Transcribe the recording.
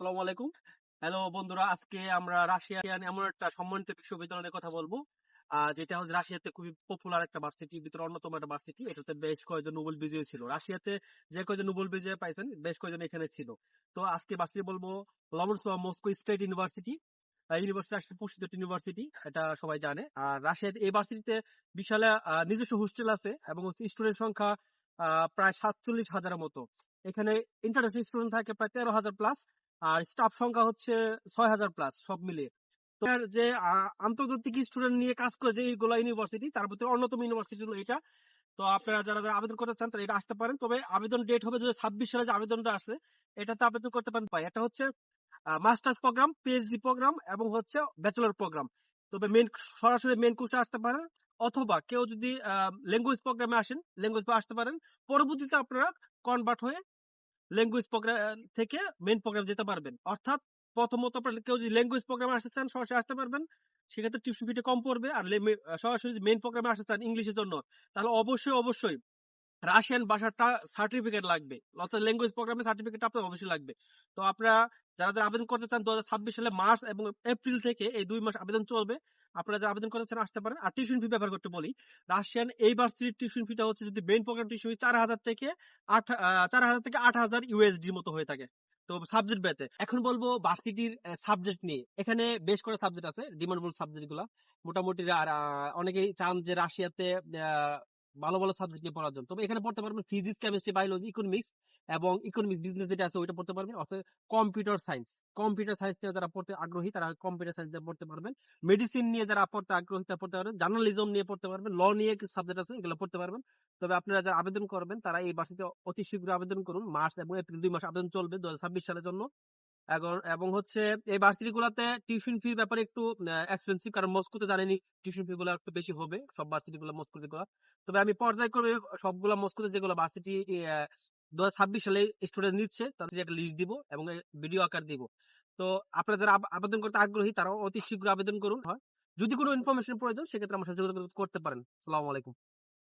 আসসালামু আলাইকুম। হ্যালো বন্ধুরা, আজকে আমরা রাশিয়ান এমন একটা সম্মানিত বিশ্ববিদ্যালয় নিয়ে কথা বলবো, যেটা হচ্ছে রাশিয়াতে খুবই পপুলার একটা ভার্সিটির ভিতরে অন্যতম একটা ভার্সিটি। এটাতে বেশ কয়েকজন নোবেল বিজয়ী ছিল। রাশিয়াতে যে কয়েকজন নোবেল বিজয়ী পাইছেন, বেশ কয়েকজন এখানে ছিল। তো আজকে ভার্সিটি বলবো লমনসোভা মস্কো স্টেট ইউনিভার্সিটি। ইউনিভার্সিটি আসলে প্রসিদ্ধ ইউনিভার্সিটি, এটা সবাই জানে। আর রাশিয়াতে এই ভার্সিটিতে বিশাল নিজস্ব হোস্টেল আছে এবং হচ্ছে স্টুডেন্ট সংখ্যা প্রায় 47,000-এর মতো। এখানে ইন্টারন্যাশনাল স্টুডেন্ট থাকে প্রায় 13,000 প্লাস, আর স্টাফ সংখ্যা হচ্ছে 6,000 প্লাস সব মিলিয়ে। তো আর যে আন্তর্জাতিক স্টুডেন্ট নিয়ে কাজ করে যে এইগুলো ইউনিভার্সিটি, তার ভিতরে অন্যতম ইউনিভার্সিটি হলো এটা। তো আপনারা যারা যারা আবেদন করতে চান তারা এটা আসতে পারেন। তবে আবেদন ডেট হবে 2026 সালে, যে আবেদনটা আছে এটাতে আবেদন করতে পারেন। এটা হচ্ছে মাস্টার্স প্রোগ্রাম, পিএইচডি প্রোগ্রাম এবং হচ্ছে ব্যাচেলর প্রোগ্রাম। তবে সরাসরি মেন কোর্সে আসতে পারেন, অথবা কেউ যদি ল্যাঙ্গুয়েজ প্রোগ্রামে আসেন, ল্যাঙ্গুয়েজ আসতে পারেন। পরবর্তীতে আপনারা কনভার্ট হয়ে ল্যাঙ্গুয়েজ প্রোগ্রাম থেকে মেইন প্রোগ্রাম যেতে পারবেন। অর্থাৎ প্রথমত আপনারা কেউ যদি ল্যাঙ্গুয়েজ প্রোগ্রামে আসতে চান সরাসরি আসতে পারবেন, সেক্ষেত্রে টিউশন ফিটা কম পড়বে। আর সরাসরি যদি মেইন প্রোগ্রামে আসতে চান ইংলিশের জন্য, তাহলে অবশ্যই অবশ্যই রাশিয়ান ভাষাটা সার্টিফিকেট লাগবে, অর্থাৎ ল্যাঙ্গুয়েজ প্রোগ্রামের সার্টিফিকেট আপনার অবশ্যই লাগবে। তো আপনারা যারা যারা আবেদন করতে চান 2026 সালে মার্চ এবং এপ্রিল থেকে এই 2 মাস আবেদন চলবে। আপনারা যারা আবেদন করতে চান আসতে পারেন। আর টিউশন ফি ব্যবহার করতে বলি, রাশিয়ান এই ভার্সিটির টিউশন ফিটা হচ্ছে যদি মেইন প্রোগ্রাম টিউশন ফি 4,000 থেকে 8,000 ইউএসডি মতো হয়ে থাকে। তো সাবজেক্ট বেতে এখন বলবো ভার্সিটির সাবজেক্ট নিয়ে। এখানে বেশ করে সাবজেক্ট আছে, ডিমান্ডেবল সাবজেক্ট গুলা মোটামুটি। আর অনেকেই চান যে রাশিয়াতে ভালো ভালো সাবজেক্ট নিয়ে পড়ার জন্য। তবে এখানে পড়তে পারবেন ফিজিক্স, কেমিস্ট্রি, বায়োলজি, ইকোনমিক্স এবং ইকোনমিক্স বিজনেস যেটা আছে ওইটা পড়তে পারবেন। অর্থাৎ কম্পিউটার সায়েন্স, কম্পিউটার সায়েন্স নিয়ে যারা পড়তে আগ্রহী তারা কম্পিউটার সায়েন্স নিয়ে পড়তে পারবেন। মেডিসিন নিয়ে যারা পড়তে আগ্রহী তারা পড়তে পারবেন। জার্নালিজম নিয়ে পড়তে পারবেন। ল নিয়ে কিছু সাবজেক্ট আছে, এগুলো পড়তে পারবেন। তবে আপনারা যারা আবেদন করবেন তারা এই ভার্সিটিতে অতি শীঘ্র আবেদন করুন। মার্চ এবং এপ্রিল 2 মাস আবেদন চলবে 2026 সালের জন্য। এবং হচ্ছে এই ভার্সিটি গুলাতে টিউশন ফির ব্যাপারে একটু এক্সপেন্সিভ, কারণ মস্কোতে জানেনি টিউশন ফি গুলো একটু বেশি হবে সব ভার্সিটি গুলো মস্কো যেগুলো। তবে আমি পর্যায়ক্রমে সবগুলা মস্কোতে যেগুলো ভার্সিটি 2026 সালে স্টুডেন্ট নিচ্ছে তাদের একটা লিস্ট দিব এবং ভিডিও আকার দিব। তো আপনারা যারা আবেদন করতে আগ্রহী তারাও অতি শীঘ্র আবেদন করুন। হয় যদি কোনো ইনফরমেশন প্রয়োজন সেক্ষেত্রে আমার সাথে যোগাযোগ করতে পারেন। আসসালামু আলাইকুম।